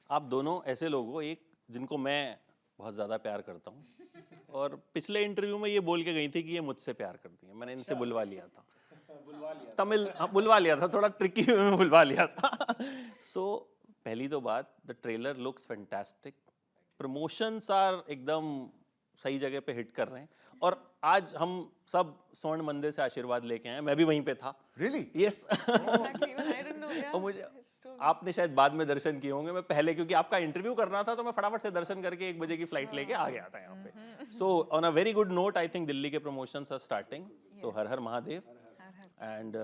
आप दोनों ऐसे लोग हो, एक जिनको मैं बहुत ज़्यादा प्यार करता हूँ और पिछले इंटरव्यू में ये बोल के गई थी कि ये मुझसे प्यार करती हैं। मैंने इनसे बुलवा लिया था, तमिल बुलवा लिया था, थोड़ा ट्रिकी वे में बुलवा लिया था। सो पहली तो बात, the trailer looks fantastic, promotions are एकदम सही जगह पे हिट कर रहे हैं और आज हम सब स्वर्ण मंदिर से आशीर्वाद लेके आए, मैं भी वहीं पे था। Really? Yes. Exactly, even I didn't know. Yeah. और मुझे it's true. आपने शायद बाद में दर्शन किए होंगे, मैं पहले क्योंकि आपका इंटरव्यू करना था तो मैं फटाफट से दर्शन करके 1 बजे की फ्लाइट लेके आ गया था यहाँ पे। So on a very good note, I think Delhi के promotions are starting, so Har Har Mahadev. And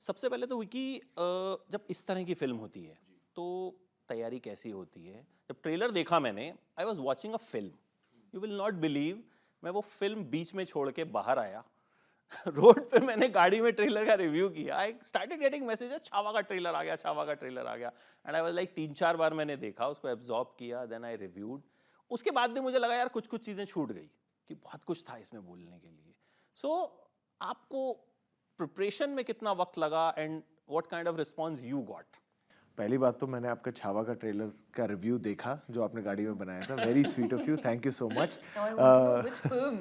सबसे पहले तो विकी, जब इस तरह की फिल्म होती है तो तैयारी कैसी होती है? जब ट्रेलर देखा मैंने, I was watching a film, you will not believe, मैं वो फिल्म बीच में छोड़ के बाहर आया। रोड पे मैंने गाड़ी में ट्रेलर का रिव्यू किया, I started getting messages, Chhaava का ट्रेलर आ गया, छावा का ट्रेलर आ गया। एंड आई वाज लाइक 3-4 बार मैंने देखा, उसको एब्जॉर्ब किया, देन आई रिव्यूड। उसके बाद भी मुझे लगा यार कुछ कुछ चीज़ें छूट गई, कि बहुत कुछ था इसमें बोलने के लिए। सो आपको प्रिपरेशन में कितना वक्त लगा and what kind of response you got? पहली बात तो मैंने आपका छावा का ट्रेलर का रिव्यू देखा जो आपने गाड़ी में बनाया था, very sweet of you, thank you so much. Now I want to know which film.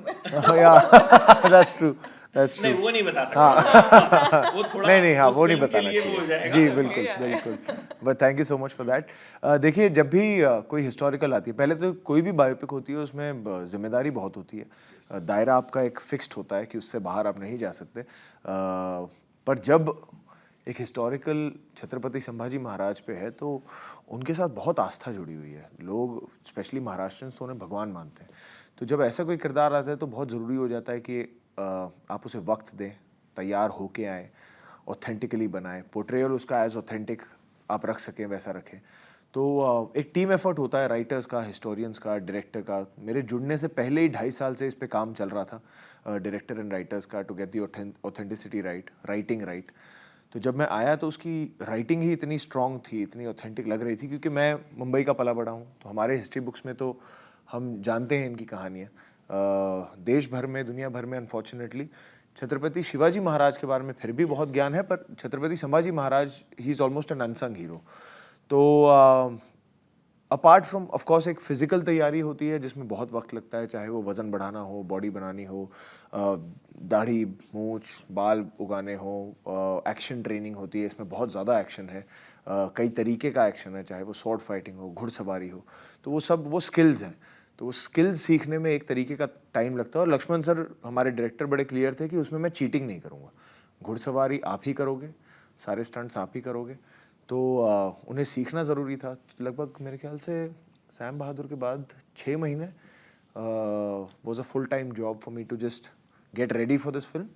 That's true, that's true. नहीं, वो नहीं बता सकता। वो थोड़ा नहीं हाँ, उस वो नहीं फिल्म के बताना लिए वो हो चाहिए जाएगा। जी, बिल्कुल बिल्कुल, but thank you so much for that. देखिए, जब भी कोई हिस्टोरिकल आती है, पहले तो कोई भी बायोपिक होती है उसमें जिम्मेदारी बहुत होती है, दायरा आपका एक फिक्स्ड होता है कि उससे बाहर आप नहीं जा सकते। पर जब एक हिस्टोरिकल छत्रपति संभाजी महाराज पे है तो उनके साथ बहुत आस्था जुड़ी हुई है, लोग स्पेशली महाराष्ट्रियंस तो उन्हें भगवान मानते हैं। तो जब ऐसा कोई किरदार आता है तो बहुत ज़रूरी हो जाता है कि आप उसे वक्त दें, तैयार होके आए, ऑथेंटिकली बनाएं, पोर्ट्रेयल उसका एज ऑथेंटिक आप रख सकें वैसा रखें। तो एक टीम एफर्ट होता है, राइटर्स का, हिस्टोरियंस का, डायरेक्टर का। मेरे जुड़ने से पहले ही 2.5 साल से इस पे काम चल रहा था, डायरेक्टर एंड राइटर्स का, to get the authenticity right, writing right. तो जब मैं आया तो उसकी राइटिंग ही इतनी स्ट्रॉन्ग थी, इतनी ऑथेंटिक लग रही थी, क्योंकि मैं मुंबई का पला बड़ा हूँ, तो हमारे हिस्ट्री बुक्स में तो हम जानते हैं इनकी कहानियाँ। देश भर में, दुनिया भर में अनफॉर्चुनेटली छत्रपति शिवाजी महाराज के बारे में फिर भी बहुत ज्ञान है, पर Chhatrapati Sambhaji Maharaj he is almost an unsung hero. तो अपार्ट फ्रॉम ऑफ कोर्स एक फिजिकल तैयारी होती है जिसमें बहुत वक्त लगता है, चाहे वो वज़न बढ़ाना हो, बॉडी बनानी हो, दाढ़ी, मूछ, बाल उगाने हो, एक्शन ट्रेनिंग होती है, इसमें बहुत ज़्यादा एक्शन है, कई तरीके का एक्शन है, चाहे वो स्वॉर्ड फाइटिंग हो, घुड़सवारी हो, तो वो सब वो स्किल्स हैं। तो वो स्किल्स सीखने में एक तरीके का टाइम लगता है, और लक्ष्मण सर हमारे डायरेक्टर बड़े क्लियर थे कि उसमें मैं चीटिंग नहीं करूँगा, घुड़सवारी आप ही करोगे, सारे स्टंट्स आप ही करोगे। तो उन्हें सीखना ज़रूरी था। लगभग मेरे ख्याल से सैम बहादुर के बाद 6 महीने was a full time job for me to just get ready for this film.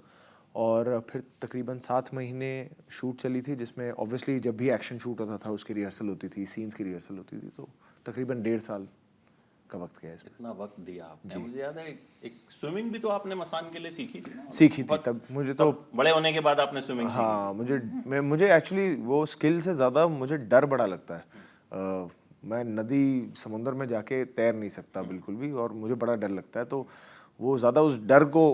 और फिर तकरीबन 7 महीने शूट चली थी, जिसमें ऑब्वियसली जब भी एक्शन शूट होता था उसकी रिहर्सल होती थी, सीन्स की रिहर्सल होती थी, तो तकरीबन 1.5 साल का वक्त गया इसमें। इतना वक्त दिया आपने। मुझे याद है एक स्विमिंग भी तो आपने मसान के लिए सीखी थी ना? सीखी थी तब मुझे, तो बड़े होने के बाद आपने स्विमिंग सीखी? हाँ, मुझे एक्चुअली वो स्किल से ज़्यादा मुझे डर बड़ा लगता है। मैं नदी समुंदर में जाके तैर नहीं सकता बिल्कुल भी, और मुझे बड़ा डर लगता है, तो वो ज़्यादा उस डर को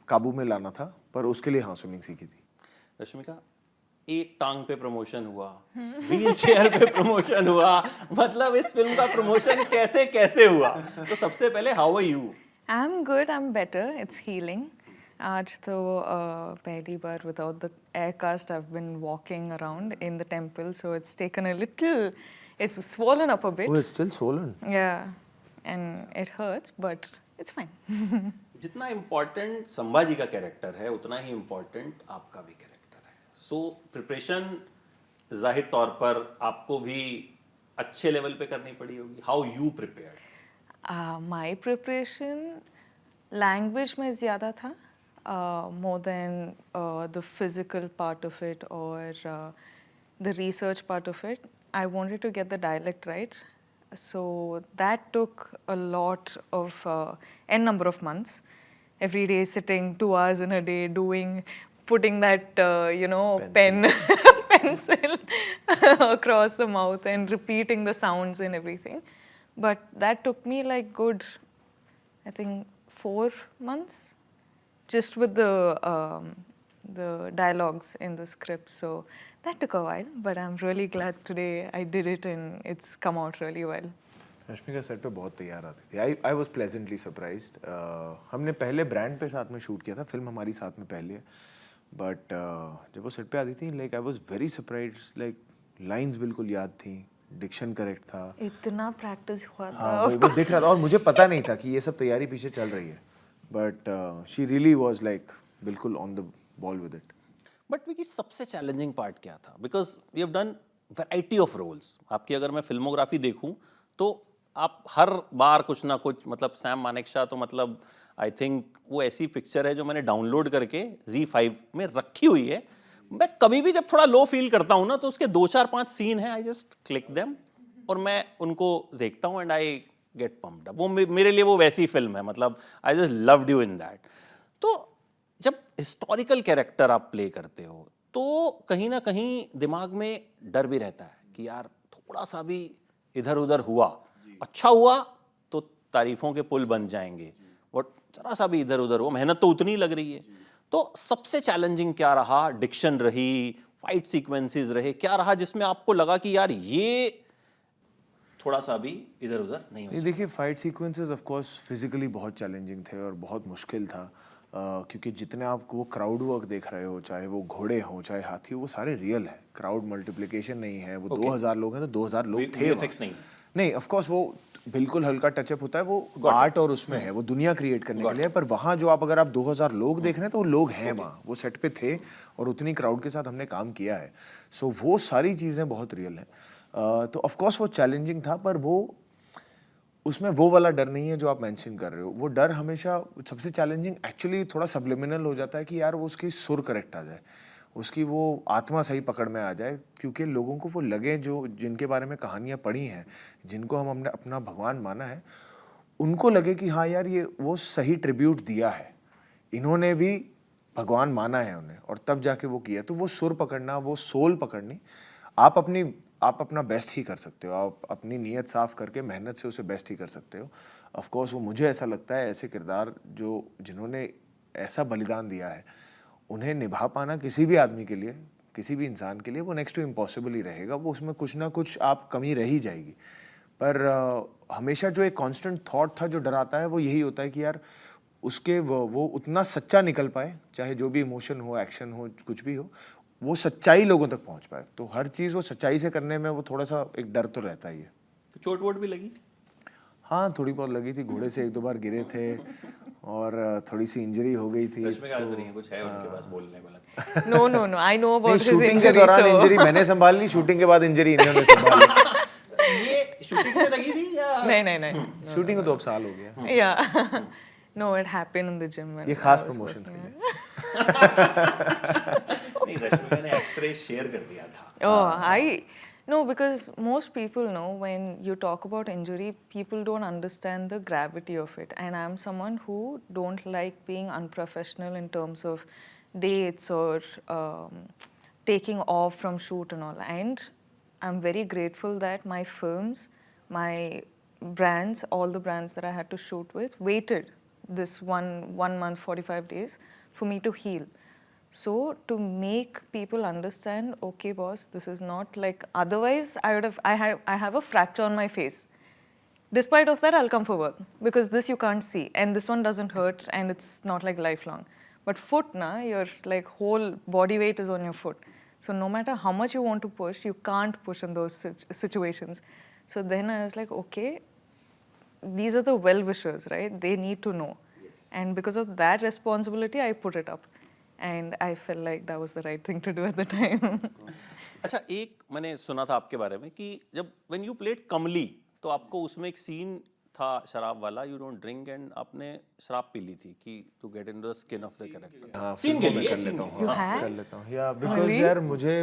काबू में लाना था, पर उसके लिए हाँ स्विमिंग सीखी थी। रश्मिका, एक टांग पे प्रमोशन हुआ, व्हील चेयर पे प्रमोशन हुआ, मतलब इस फिल्म का प्रमोशन कैसे कैसे हुआ? तो सबसे पहले how are you? I'm good, I'm better. It's healing. आज तो पहली बार without the air cast I've been walking around in the temple, so it's taken a little, it's swollen up a bit. Oh, it's still swollen. Yeah, and it hurts, but it's fine. जितना important Sambhaji का character है उतना ही important आपका भी character है। So preparation जाहिर तौर पर आपको भी अच्छे लेवल पे करनी पड़ी होगी। How you prepared? My preparation, language में ज़्यादा था, more than the physical part of it or the research part of it. I wanted to get the dialect right, so that took a lot of n number of months. Every day sitting 2 hours in a day doing, putting that pen pencil across the mouth and repeating the sounds and everything. But that took me like good, I think 4 months, just with the dialogues in the script. So That took a while, but I'm really glad today I did it and it's come out really well. Rashmika set पे बहुत तैयार आती थी. I was pleasantly surprised. हमने पहले brand पे साथ में शूट किया था, फिल्म हमारी साथ में पहले है, बट जब वो सेट पे आती थी like I was very surprised. Like lines बिल्कुल याद थी, डिक्शन करेक्ट था. इतना प्रैक्टिस हुआ था. हाँ, वो दिख रहा था और मुझे पता नहीं था कि ये सब तैयारी पीछे चल रही है, but she really was like बिल्कुल on the ball with it. But Vicky सबसे चैलेंजिंग पार्ट क्या था? Because you have done variety of roles. आपकी अगर मैं फिल्मोग्राफी देखूं तो आप हर बार कुछ ना कुछ, मतलब सैम मानेकशॉ तो मतलब आई थिंक वो ऐसी पिक्चर है जो मैंने डाउनलोड करके Z5 में रखी हुई है. मैं कभी भी जब थोड़ा लो फील करता हूं ना तो उसके 2-4-5 सीन हैं, आई जस्ट क्लिक देम और मैं उनको देखता हूं and I get pumped up. वो मेरे लिए वो वैसी फिल्म है, मतलब I just loved you in that. तो जब हिस्टोरिकल कैरेक्टर आप प्ले करते हो तो कहीं ना कहीं दिमाग में डर भी रहता है कि यार थोड़ा सा भी इधर उधर हुआ, अच्छा हुआ तो तारीफों के पुल बन जाएंगे, बट जरा सा भी इधर उधर हो, मेहनत तो उतनी लग रही है. तो सबसे चैलेंजिंग क्या रहा? डिक्शन रही, फाइट सीक्वेंसेस रहे, क्या रहा जिसमें आपको लगा कि यार ये थोड़ा सा भी इधर उधर नहीं हो ये देखिए, fight sequences of course physically बहुत चैलेंजिंग थे और बहुत मुश्किल था. क्योंकि जितने आप वो क्राउड वर्क देख रहे हो, चाहे वो घोड़े हो चाहे हाथी हो, वो सारे रियल है. क्राउड मल्टीप्लिकेशन नहीं है. वो 2000 लोग हैं तो 2000 लोग थे. VFX नहीं. नहीं, ऑफ कोर्स वो बिल्कुल हल्का टचअप होता है, वो आर्ट और उसमें है, वो दुनिया क्रिएट करने के लिए है. पर वहाँ जो आप अगर आप 2000 लोग देख रहे हैं तो वो लोग हैं वहाँ, वो सेट पे थे और उतनी क्राउड के साथ हमने काम किया है. सो वो सारी चीज़ें बहुत रियल हैं. तो ऑफ कोर्स वो चैलेंजिंग था, पर वो उसमें वो वाला डर नहीं है जो आप मेंशन कर रहे हो. वो डर हमेशा सबसे चैलेंजिंग एक्चुअली थोड़ा सबलिमिनल हो जाता है कि यार वो उसकी सुर करेक्ट आ जाए, उसकी वो आत्मा सही पकड़ में आ जाए. क्योंकि लोगों को वो लगे, जो जिनके बारे में कहानियाँ पढ़ी हैं, जिनको हमने अपना भगवान माना है, उनको लगे कि हाँ यार ये वो सही ट्रिब्यूट दिया है, इन्होंने भी भगवान माना है उन्हें और तब जाके वो किया. तो वो सुर पकड़ना, वो सोल पकड़नी, आप अपना बेस्ट ही कर सकते हो. आप अपनी नीयत साफ करके मेहनत से उसे बेस्ट ही कर सकते हो. ऑफ कोर्स वो मुझे ऐसा लगता है ऐसे किरदार जिन्होंने ऐसा बलिदान दिया है, उन्हें निभा पाना किसी भी आदमी के लिए, किसी भी इंसान के लिए वो नेक्स्ट टू इम्पॉसिबल ही रहेगा. वो उसमें कुछ ना कुछ आप कमी रह ही जाएगी. पर हमेशा जो एक कांस्टेंट थॉट था जो डराता है, वो यही होता है कि यार उसके वो उतना सच्चा निकल पाए, चाहे जो भी इमोशन हो, एक्शन हो, कुछ भी हो, वो सच्चाई लोगों तक पहुंच पाए. तो हर चीज़ वो सच्चाई से करने में वो थोड़ा सा एक डर तो रहता ही है. चोट वोट भी लगी? हाँ, थोड़ी बहुत लगी थी. घोड़े से 1-2 बार गिरे थे और थोड़ी सी इंजरी हो गई थी. रश्मिका ऐसा नहीं है, कुछ है उनके पास बोलने को लगता है. No. I know about his shooting के injury. दौरान So इंजरी मैंने संभाल ली, शूटिंग के बाद इंजरी इन्होंने संभाल ली. ये शूटिंग में लगी थी या? नहीं. शूटिंग को तो अब साल हो गया. Yeah. No, it happened in the gym. when ये I खास was प्रमोशंस working. के लिए. नहीं, रश्मिका ने एक्सरे शेयर कर दिया था. No, because most people know when you talk about injury, people don't understand the gravity of it. And I'm someone who don't like being unprofessional in terms of dates or taking off from shoot and all. And I'm very grateful that my films, my brands, all the brands that I had to shoot with, waited this one month, 45 days for me to heal. So to make people understand, okay, boss, this is not like otherwise. I have a fracture on my face. Despite of that, I'll come for work because this you can't see, and this one doesn't hurt, and it's not like lifelong. But foot, your like whole body weight is on your foot. So no matter how much you want to push, you can't push in those situations. So then I was like, okay, these are the well-wishers, right? They need to know. Yes. And because of that responsibility, I put it up. And I felt like that was the right thing to do at the time. अच्छा, एक मैंने सुना था आपके बारे में कि जब when you played कमली तो आपको उसमें एक सीन था शराब वाला, you don't drink, and आपने शराब पी ली थी कि to get into the skin of the character. Scene के लिए कर लेता हूँ. You had? कर लेता हूँ. या बिकॉज यार मुझे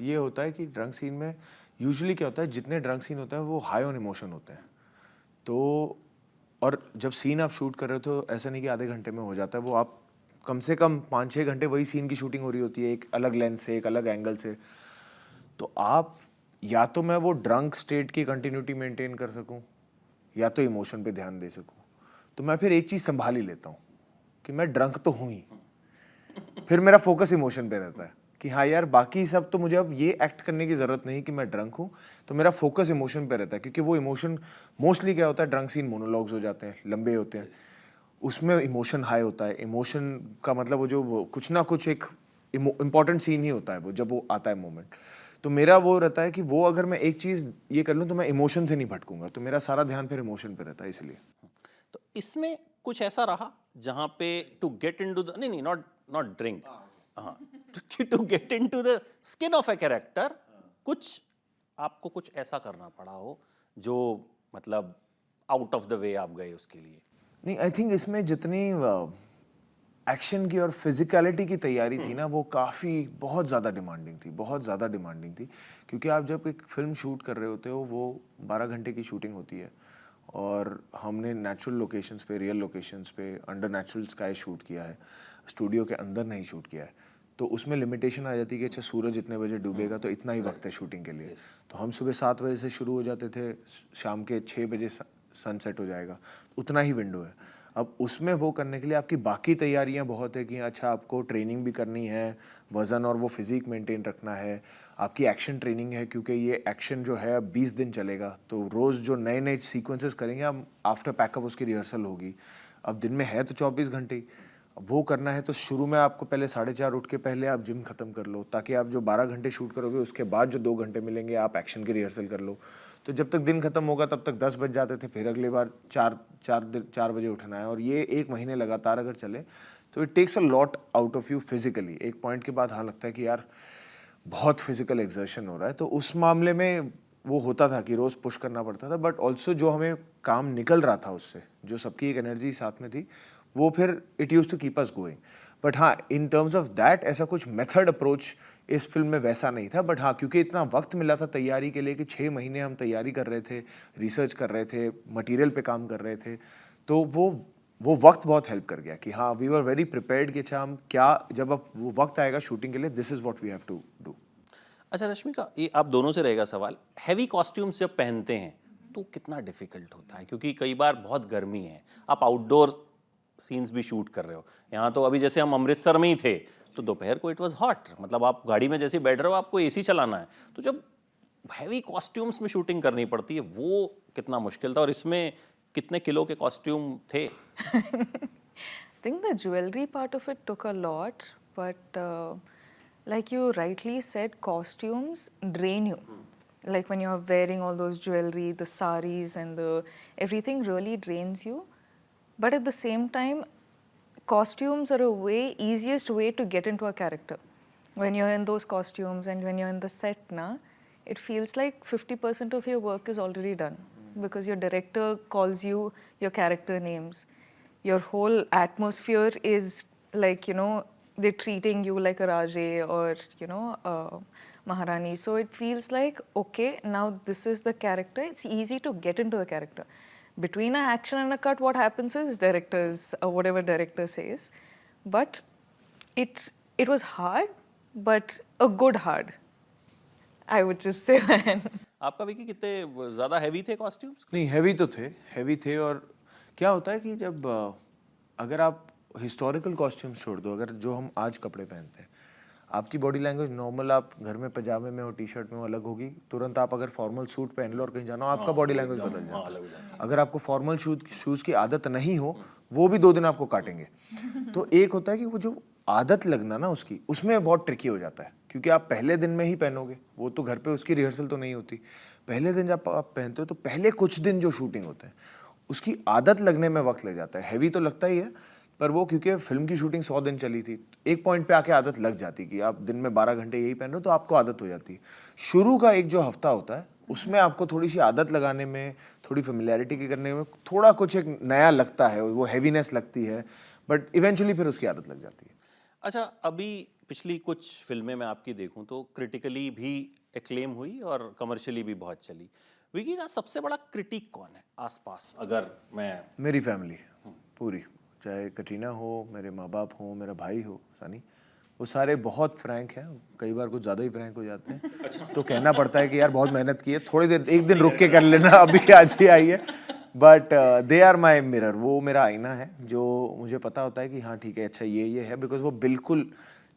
ये होता है कि ड्रंक सीन में यूजुअली क्या होता है, जितने ड्रंक सीन होते हैं वो हाई ऑन इमोशन होते हैं. तो और जब सीन आप शूट कर रहे हो तो ऐसा नहीं कि आधे घंटे में हो जाता है. वो आप कम से कम 5-6 घंटे वही सीन की शूटिंग हो रही होती है, एक अलग लेंस से, एक अलग एंगल से. तो आप या तो मैं वो ड्रंक स्टेट की कंटिन्यूटी मेंटेन कर सकूं या तो इमोशन पे ध्यान दे सकूं. तो मैं फिर एक चीज़ संभाल ही लेता हूं कि मैं ड्रंक तो हूं ही, फिर मेरा फोकस इमोशन पे रहता है. कि हाँ यार बाकी सब तो मुझे अब ये एक्ट करने की ज़रूरत नहीं कि मैं ड्रंक हूँ, तो मेरा फोकस इमोशन पे रहता है, क्योंकि वो इमोशन मोस्टली क्या होता है, ड्रंक सीन मोनोलॉग्स हो जाते हैं, लंबे होते हैं, उसमें इमोशन हाई होता है। इमोशन का मतलब वो कुछ ना कुछ एक इम्पॉर्टेंट सीन ही होता है वो, जब वो आता है मोमेंट। तो मेरा वो रहता है कि वो अगर मैं एक चीज़ ये कर लूँ तो मैं इमोशन से नहीं भटकूंगा, तो मेरा सारा ध्यान फिर इमोशन पे रहता है इसलिए। तो इसमें कुछ ऐसा रहा जहाँ पे टू गेट इनटू द नहीं नहीं नॉट नॉट ड्रिंक, हाँ, to get into the skin of a character, कुछ आपको कुछ ऐसा करना पड़ा हो जो मतलब आउट ऑफ द वे आप गए उसके लिए? नहीं, आई थिंक इसमें जितनी एक्शन की और फिजिकलिटी की तैयारी थी ना, वो काफ़ी बहुत ज़्यादा डिमांडिंग थी, बहुत ज़्यादा डिमांडिंग थी। क्योंकि आप जब एक फिल्म शूट कर रहे होते हो, वो 12 घंटे की शूटिंग होती है, और हमने नेचुरल लोकेशंस पे, रियल लोकेशंस पे, अंडर नेचुरल स्काई शूट किया है, स्टूडियो के अंदर नहीं शूट किया है। तो उसमें लिमिटेशन आ जाती है कि अच्छा सूरज इतने बजे डूबेगा तो इतना ही वक्त है शूटिंग के लिए। तो हम सुबह 7 बजे से शुरू हो जाते थे, शाम के 6 बजे सनसेट हो जाएगा, उतना ही विंडो है। अब उसमें वो करने के लिए आपकी बाकी तैयारियां बहुत है कि अच्छा आपको ट्रेनिंग भी करनी है, वज़न और वो फिज़िक मेंटेन रखना है, आपकी एक्शन ट्रेनिंग है, क्योंकि ये एक्शन जो है 20 दिन चलेगा, तो रोज़ जो नए नए सीक्वेंसेस करेंगे हम, आफ्टर पैकअप उसकी रिहर्सल होगी। अब दिन में है तो 24 घंटे ही, अब वो करना है तो शुरू में आपको पहले 4:30 उठ के पहले आप जिम ख़त्म कर लो, ताकि आप जो 12 घंटे शूट करोगे उसके बाद जो 2 घंटे मिलेंगे आप एक्शन की रिहर्सल कर लो। तो जब तक दिन खत्म होगा तब तक 10 बज जाते थे, फिर अगली बार 4 बजे उठना है, और ये 1 महीने लगातार अगर चले तो it takes a lot out of you physically. एक पॉइंट के बाद हाँ लगता है कि यार बहुत फिजिकल एक्सर्शन हो रहा है, तो उस मामले में वो होता था कि रोज़ पुश करना पड़ता था, बट ऑल्सो जो हमें काम निकल रहा था उससे, जो सबकी एक एनर्जी साथ में थी, वो फिर it use to keep us going. But हाँ, इन टर्म्स ऑफ दैट ऐसा कुछ मेथड अप्रोच इस फिल्म में वैसा नहीं था। बट हाँ, क्योंकि इतना वक्त मिला था तैयारी के लिए कि 6 महीने हम तैयारी कर रहे थे, रिसर्च कर रहे थे, मटेरियल पे काम कर रहे थे, तो वो वक्त बहुत हेल्प कर गया कि हाँ वी वर वेरी प्रिपेयर्ड कि अच्छा हम क्या, जब अब वो वक्त आएगा शूटिंग के लिए, this is what we have to do. अच्छा रश्मिका, ये आप दोनों से रहेगा सवाल, हैवी कॉस्ट्यूम्स जब पहनते हैं तो कितना डिफिकल्ट होता है? क्योंकि कई बार बहुत गर्मी है, आप आउटडोर सीन्स भी शूट कर रहे हो, यहाँ तो अभी जैसे हम अमृतसर में ही थे तो दोपहर को इट वाज हॉट, मतलब आप गाड़ी में जैसे बैठ रहे हो आपको एसी चलाना है, तो जब हैवी कॉस्ट्यूम्स में शूटिंग करनी पड़ती है वो कितना मुश्किल था, और इसमें कितने किलो के कॉस्ट्यूम थे? I think the jewelry part of it took a lot, but like you rightly said, costumes drain you. Like when you're wearing all those jewelry, the saris and the everything really drains you. But at the same time, costumes are easiest way to get into a character. When you're in those costumes and when you're in the set, it feels like 50% of your work is already done, because your director calls you your character names. Your whole atmosphere is like, they're treating you like a Raje or, Maharani. So it feels like, okay, now this is the character. It's easy to get into the character. Between an action and a cut, what happens is whatever director says. But it was hard, but a good hard. I would just say that. आपका विकी कितने ज़्यादा heavy थे costumes? नहीं, heavy थे। और क्या होता है कि जब अगर आप हिस्टोरिकल कॉस्ट्यूम्स छोड़ दो, अगर जो हम आज कपड़े पहनते हैं, आपकी बॉडी लैंग्वेज नॉर्मल, आप घर में पजामे में और टी शर्ट में अलग होगी, तुरंत आप अगर फॉर्मल सूट पहन लो और कहीं जाना हो, आपका बॉडी लैंग्वेज बदल जाता है। अगर आपको फॉर्मल शूज़ की आदत नहीं हो, वो भी 2 दिन आपको काटेंगे। तो एक होता है कि वो जो आदत लगना ना उसकी, उसमें बहुत ट्रिकी हो जाता है, क्योंकि आप पहले दिन में ही पहनोगे, वो तो घर पे उसकी रिहर्सल तो नहीं होती। पहले दिन जब आप पहनते हो तो पहले कुछ दिन जो शूटिंग होते हैं उसकी आदत लगने में वक्त लग जाता है। हैवी तो लगता ही है, पर वो क्योंकि फिल्म की शूटिंग 100 दिन चली थी, एक पॉइंट पे आके आदत लग जाती कि आप दिन में 12 घंटे यही पहन रहे हो, तो आपको आदत हो जाती है। शुरू का एक जो हफ्ता होता है उसमें आपको थोड़ी सी आदत लगाने में, थोड़ी फेमिलियरिटी के करने में थोड़ा कुछ एक नया लगता है, वो हैवीनेस लगती है, बट इवेंचुअली फिर उसकी आदत लग जाती है। अच्छा, अभी पिछली कुछ फिल्में मैं आपकी देखूं तो क्रिटिकली भी एक्लेम हुई और कमर्शियली भी बहुत चली। विकी का सबसे बड़ा क्रिटिक कौन है आसपास? अगर मैं मेरी फैमिली पूरी, चाहे कटरीना हो, मेरे माँ बाप हो, मेरा भाई हो सनी, वो सारे बहुत फ्रैंक हैं, कई बार कुछ ज़्यादा ही फ्रैंक हो जाते हैं। अच्छा। तो कहना पड़ता है कि यार बहुत मेहनत की है, थोड़ी देर एक दिन रुक के कर लेना, अभी आज ही आई है। But they are my mirror, वो मेरा आईना है, जो मुझे पता होता है कि हाँ ठीक है, अच्छा ये है, बिकॉज वो बिल्कुल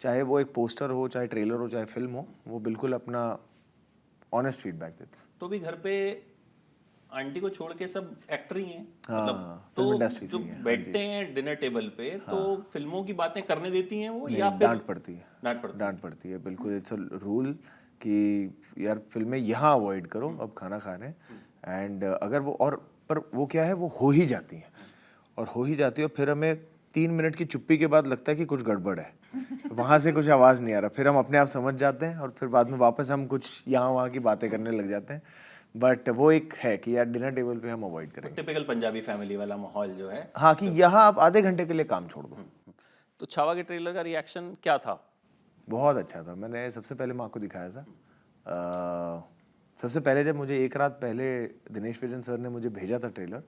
चाहे वो एक पोस्टर हो, चाहे ट्रेलर हो, चाहे फिल्म हो, वो बिल्कुल अपना ऑनेस्ट फीडबैक देते हैं। तो भी घर पे आंटी को छोड़ के सब एक्टर ही हैं, हाँ, मतलब फिल्म तो इंडस्ट्री से जो ही हैं, हाँ बैठते हैं डिनर टेबल पे तो फिल्मों की बातें करने देती हैं वो या नहीं, फिर डांट पड़ती है। डांट पड़ती है? डांट पड़ती है बिल्कुल। इट्स अ रूल कि यार फिल्में यहाँ अवॉइड करो अब खाना खाने। एंड अगर वो और पर वो क्या है, वो हो ही जाती हैं और हो ही जाती है, और फिर हमें 3 मिनट की चुप्पी के बाद लगता है कि कुछ गड़बड़ है, वहाँ से कुछ आवाज़ नहीं आ रहा, फिर हम अपने आप समझ जाते हैं और फिर बाद में वापस हम कुछ यहाँ वहाँ की बातें करने लग जाते हैं। बट वो एक है कि यार डिनर टेबल पे हम अवॉइड करेंगे। टिपिकल पंजाबी फैमिली वाला माहौल जो है। हाँ, कि यहाँ आप आधे घंटे के लिए काम छोड़ दो। तो छावा के ट्रेलर का रिएक्शन क्या था? बहुत अच्छा था। मैंने सबसे पहले माँ को दिखाया था। सबसे पहले जब मुझे एक रात पहले दिनेश विजन सर ने मुझे भेजा था ट्रेलर,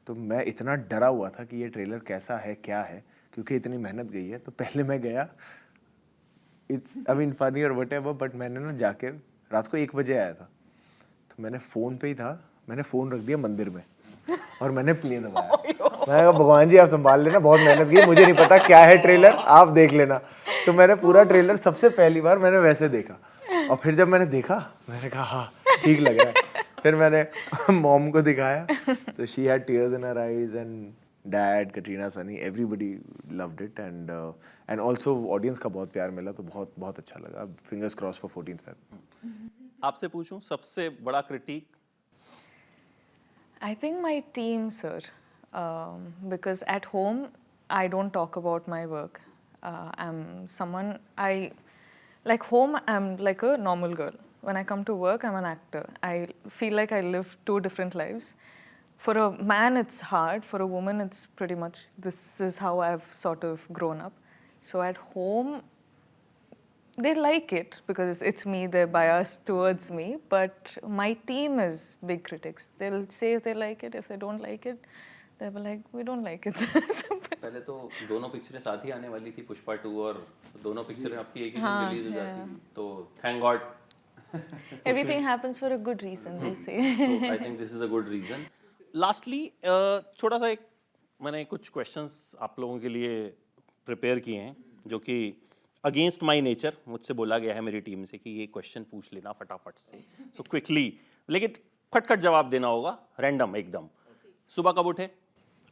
तो मैं इतना डरा हुआ था कि ये ट्रेलर कैसा है, क्या है, क्योंकि इतनी मेहनत गई है। तो पहले मैं गया, इट्स आई मीन फनी और व्हाटएवर, बट मैंने ना जाके रात को 1 बजे आया था, तो मैंने फ़ोन पे ही था, मैंने फ़ोन रख दिया मंदिर में और मैंने प्ले दबाया। मैंने कहा भगवान जी आप संभाल लेना, बहुत मेहनत की, मुझे नहीं पता क्या है ट्रेलर, आप देख लेना। तो मैंने पूरा ट्रेलर सबसे पहली बार मैंने वैसे देखा, और फिर जब मैंने देखा मैंने कहा हाँ ठीक लग रहा है। फिर मैंने मॉम को दिखाया तो she had tears in her eyes, and dad, Katrina, Sunny, everybody loved it. And also audience का बहुत प्यार मिला, तो बहुत बहुत अच्छा लगा। Fingers cross for 14th Feb। आपसे पूछूं सबसे बड़ा critic? I think my team, sir, because at home I don't talk about my work. I'm someone like home I'm like a normal girl. When I come to work, I'm an actor. I feel like I live 2 different lives. For a man, it's hard. For a woman, it's pretty much this is how I've sort of grown up. So at home, they like it because it's me, they're biased towards me, but my team is big critics. They'll say if they like it, if they don't like it, they'll be like, we don't like it. पहले तो दोनों पिक्चरें साथ ही आने वाली थी, पुष्पा 2, और दोनों पिक्चरें आपकी एक ही दिन रिलीज हो जाती, तो thank God. Everything happens for a good reason, they say. तो I think this is a good reason. Lastly छोटा सा एक मैंने कुछ क्वेश्चंस आप लोगों के लिए प्रिपेयर किए हैं, जो कि अगेंस्ट माई नेचर मुझसे बोला गया है मेरी टीम से कि ये क्वेश्चन पूछ लेना फटाफट से, सो क्विकली, लेकिन खटखट जवाब देना होगा, रैंडम एकदम। सुबह कब उठे?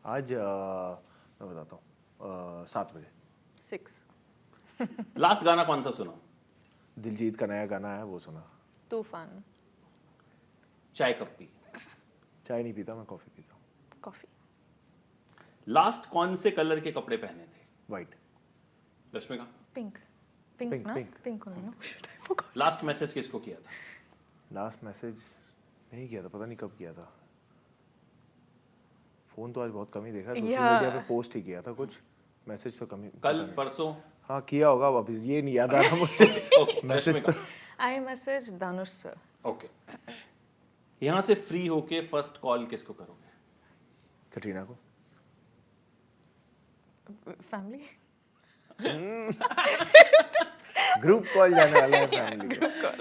आज मैं बताता हूँ 7 बजे। 6. लास्ट गाना कौन सा सुना? दिलजीत का नया गाना है वो सुना। तूफान. चाय कब पी? चाय नहीं पीता मैं, कॉफ़ी पीता हूँ। Coffee. लास्ट कौन से कलर के कपड़े पहने थे? White. Rashmika? Pink. Pink, Pink, na? pink. Pink only, no? Shit, I forgot. Last message किसको किया था? लास्ट मैसेज नहीं किया था, पता नहीं कब किया था। फ़ोन तो आज बहुत कम ही देखा, सोशल Yeah. मीडिया पे पोस्ट ही किया था कुछ, मैसेज तो कम ही। कल, परसों? हाँ किया होगा, अभी ये नहीं याद आ रहा मुझे। ओके, मैसेज तो I messaged Dhanush sir. Okay. यहाँ से फ्री होके फर्स्ट कॉल किसको करोगे? कटरीना को। Family? ग्रुप कॉल जाने वाला है फैमिली का।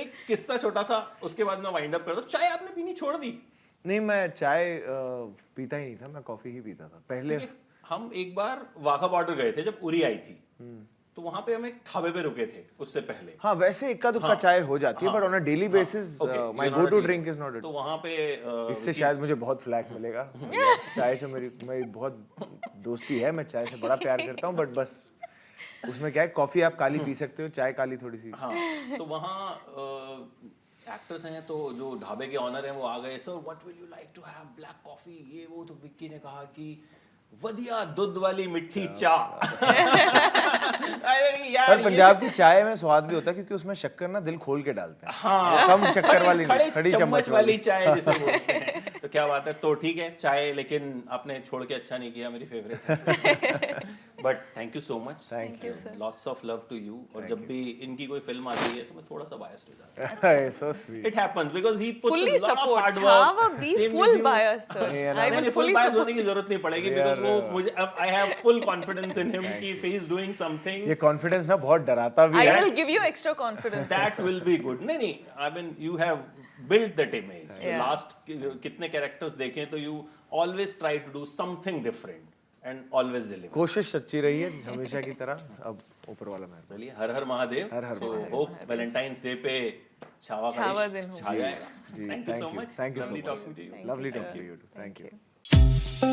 एक किस्सा छोटा सा, उसके बाद मैं वाइंड अप कर दूं। चाय आपने पीनी छोड़ दी? नहीं, मैं चाय पीता ही नहीं था, मैं कॉफ़ी ही पीता था पहले। हम एक बार वाघा बॉर्डर गए थे जब उरी आई थी, तो वहां पे हम एक ढाबे पे रुके थे उससे पहले। हाँ वैसे इक्का दुक्का चाय हो जाती है, but on a daily basis my go to drink is not it. तो वहां पे इससे शायद मुझे बहुत फ्लैक मिलेगा। चाय से मेरी बहुत दोस्ती है, मैं चाय से बड़ा प्यार करता हूँ, बट बस उसमें क्या है, कॉफी आप काली पी सकते हो, चाय काली थोड़ी सी। हाँ, तो वहाँ एक्टर्स हैं, तो जो ढाबे के ऑनर हैं वो आ गए, sir what will you like to have, black coffee, ये वो। तो विक्की ने कहा कि वधिया दूध वाली मिठी चाय। पर पंजाब की चाय में स्वाद भी होता है क्योंकि उसमें शक्कर ना दिल खोल के डालते हैं। हाँ, कम शक्कर वाली नहीं, खड़ी चम्मच वाली चाय जिसे बोलते हैं। तो क्या बात है, तो ठीक है चाय, लेकिन आपने छोड़ के अच्छा नहीं किया, मेरी फेवरेट है। But thank you so much, thank you, lots of love to you. और जब भी इनकी कोई फिल्म आती है तो मैं थोड़ा सा बायस्ड हो जाता है। So sweet. It happens because he puts Fully a lot of support. hard work. Chava be Same full with you. bias, sir. I will नहीं, full fully bias support. होने की जरूरत नहीं पड़ेगी because वो मुझे अब I have full confidence in him कि if he is doing something ये कॉन्फिडेंस ना बहुत डराता भी I है। will give you extra confidence. that will be good. नहीं, I mean you have built that image. Yeah. Last कितने characters देखें तो you always try to do something different. and always deliver. कोशिश सच्ची रही है हमेशा की तरह, अब ऊपर वाला मेहरबान। चलिए, हर हर महादेव। हर हर So hope Valentine's Day पे छावा छावा का दिन हो। छा जाएगा। Thank you so much. Thank you so Lovely much. talking to you. Lovely talking to you too. Thank you.